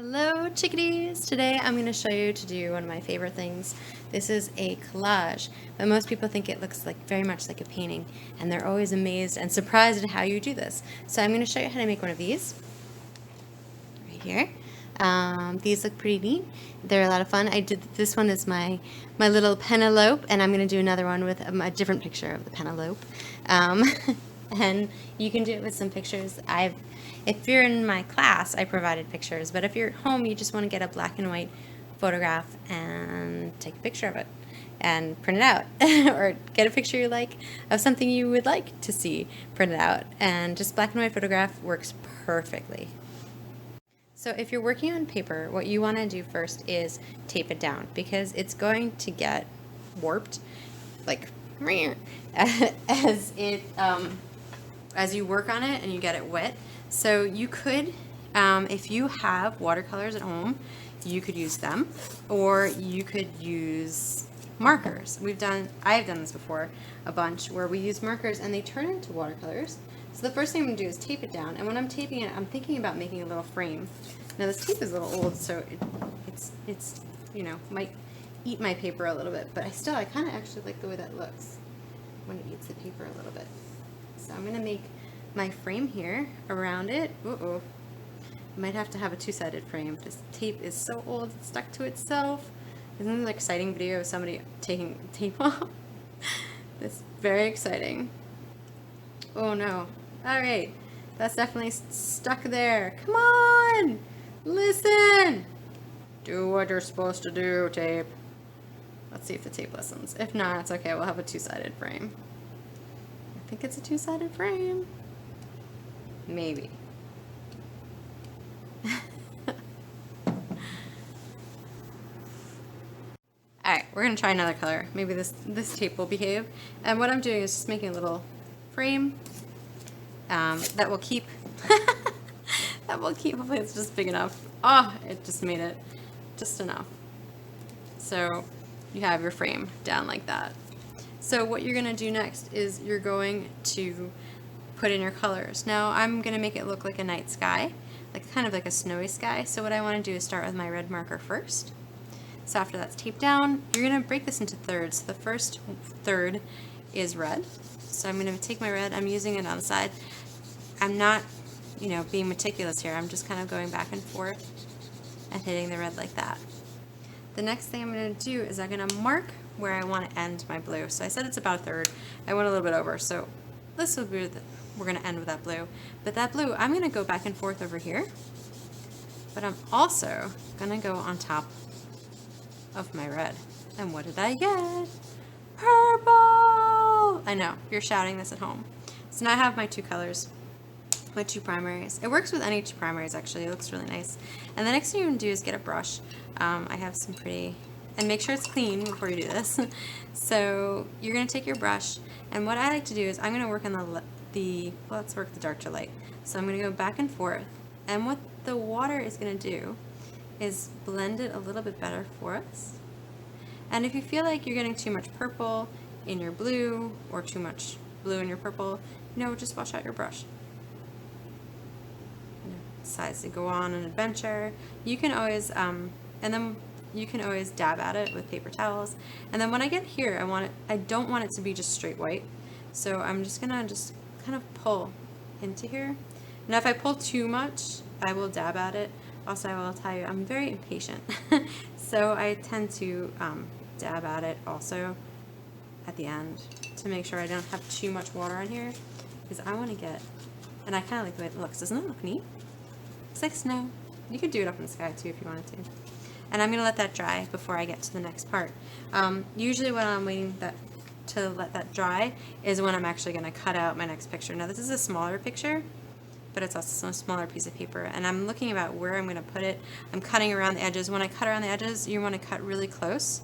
Hello chickadees! Today I'm going to show you to do one of my favorite things. This is a collage, but most people think it looks like very much like a painting, and they're always amazed and surprised at how you do this. So I'm going to show you how to make one of these right here. These look pretty neat. They're a lot of fun. This one is my little Penelope, and I'm going to do another one with a different picture of the Penelope. And you can do it with some pictures. If you're in my class, I provided pictures, but if you're at home, you just want to get a black and white photograph and take a picture of it and print it out, or get a picture you like of something you would like to see printed out, and just black and white photograph works perfectly. So if you're working on paper, what you want to do first is tape it down, because it's going to get warped, like as you work on it and you get it wet. So you could, if you have watercolors at home, you could use them, or you could use markers. I've done this before a bunch, where we use markers and they turn into watercolors. So the first thing I'm going to do is tape it down, and when I'm taping it, I'm thinking about making a little frame. Now this tape is a little old, so it's might eat my paper a little bit, but I kind of actually like the way that looks when it eats the paper a little bit. So I'm going to make my frame here around it. I might have to have a two-sided frame. This tape is so old, it's stuck to itself. Isn't it an exciting video of somebody taking tape off? It's very exciting. Oh no. Alright, that's definitely stuck there. Come on! Listen! Do what you're supposed to do, tape. Let's see if the tape listens. If not, it's okay, we'll have a two-sided frame. I think it's a two-sided frame. Maybe. Alright, we're going to try another color. Maybe this tape will behave. And what I'm doing is just making a little frame that will keep, hopefully it's just big enough. Oh, it just made it just enough. So you have your frame down like that. So what you're going to do next is you're going to put in your colors. Now I'm going to make it look like a night sky, like kind of like a snowy sky. So what I want to do is start with my red marker first. So after that's taped down, you're going to break this into thirds. The first third is red. So I'm going to take my red, I'm using it on the side. I'm not, being meticulous here. I'm just kind of going back and forth and hitting the red like that. The next thing I'm going to do is I'm going to mark where I want to end my blue. So I said it's about a third. I went a little bit over. So this will be we're going to end with that blue. But that blue, I'm going to go back and forth over here. But I'm also going to go on top of my red. And what did I get? Purple! I know, you're shouting this at home. So now I have my two colors, my two primaries. It works with any two primaries, actually. It looks really nice. And the next thing you're going to do is get a brush. I have some pretty, and make sure it's clean before you do this. So you're going to take your brush, and what I like to do is I'm going to work on let's work the dark to light. So I'm going to go back and forth, and what the water is going to do is blend it a little bit better for us. And if you feel like you're getting too much purple in your blue, or too much blue in your purple, just wash out your brush. Decides to go on an adventure. You can always, and then you can always dab at it with paper towels. And then when I get here, I don't want it to be just straight white. So I'm just gonna kind of pull into here. Now if I pull too much, I will dab at it. Also, I will tell you, I'm very impatient. So I tend to dab at it also at the end to make sure I don't have too much water on here, because I want to get, and I kind of like the way it looks. Doesn't it look neat? It's like snow. You could do it up in the sky too if you wanted to. And I'm going to let that dry before I get to the next part. Usually when I'm waiting to let that dry is when I'm actually going to cut out my next picture. Now this is a smaller picture, but it's also a smaller piece of paper, and I'm looking about where I'm going to put it. I'm cutting around the edges. When I cut around the edges, you want to cut really close.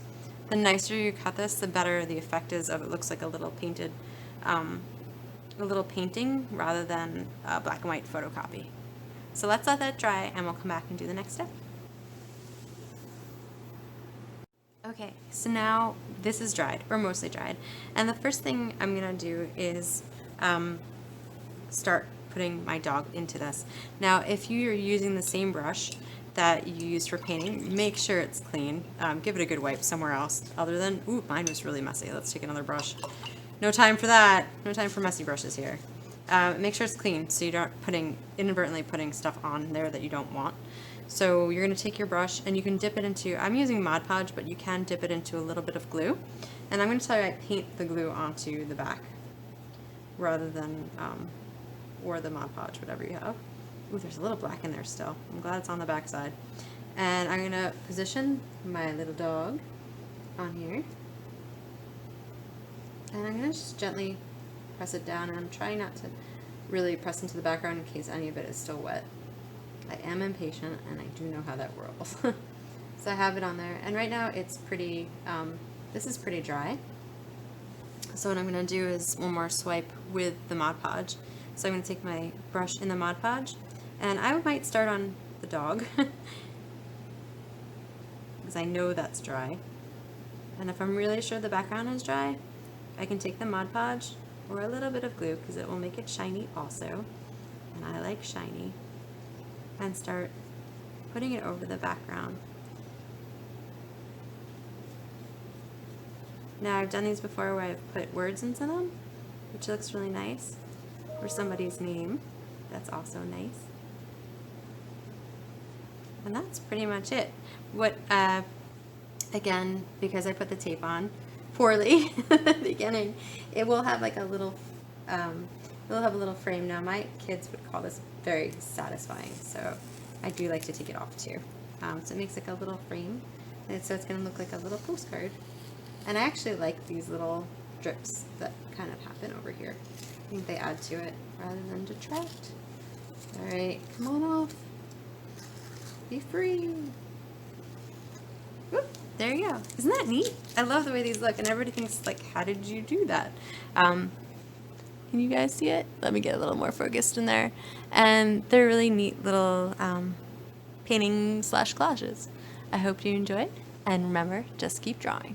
The nicer you cut this, the better the effect is of it looks like a little painted, a little painting rather than a black and white photocopy. So let's let that dry, and we'll come back and do the next step. Okay, so now this is dried, or mostly dried, and the first thing I'm going to do is start putting my dog into this. Now, if you're using the same brush that you used for painting, make sure it's clean. Give it a good wipe somewhere else other than, ooh, mine was really messy. Let's take another brush. No time for that. No time for messy brushes here. Make sure it's clean so you aren't inadvertently putting stuff on there that you don't want. So you're going to take your brush and you can dip it into, I'm using Mod Podge, but you can dip it into a little bit of glue. And I'm going to tell you I paint the glue onto the back rather than, or the Mod Podge, whatever you have. Ooh, there's a little black in there still. I'm glad it's on the back side. And I'm going to position my little dog on here. And I'm going to just gently press it down, and I'm trying not to really press into the background in case any of it is still wet. I am impatient and I do know how that whirls. So I have it on there, and right now it's pretty, this is pretty dry. So what I'm going to do is one more swipe with the Mod Podge. So I'm going to take my brush in the Mod Podge, and I might start on the dog because I know that's dry. And if I'm really sure the background is dry, I can take the Mod Podge or a little bit of glue because it will make it shiny also, and I like shiny, and start putting it over the background. Now I've done these before where I've put words into them, which looks really nice, or somebody's name. That's also nice. And that's pretty much it. What, again, because I put the tape on poorly at the beginning, it will have like a little, it'll have a little frame. Now my kids would call this very satisfying, so I do like to take it off too. So it makes like a little frame, and so it's going to look like a little postcard. And I actually like these little drips that kind of happen over here. I think they add to it rather than detract. Alright, come on off. Be free. Whoop, there you go. Isn't that neat? I love the way these look, and everybody thinks, like, how did you do that? Can you guys see it? Let me get a little more focused in there. And they're really neat little painting/collages. I hope you enjoyed, and remember, just keep drawing.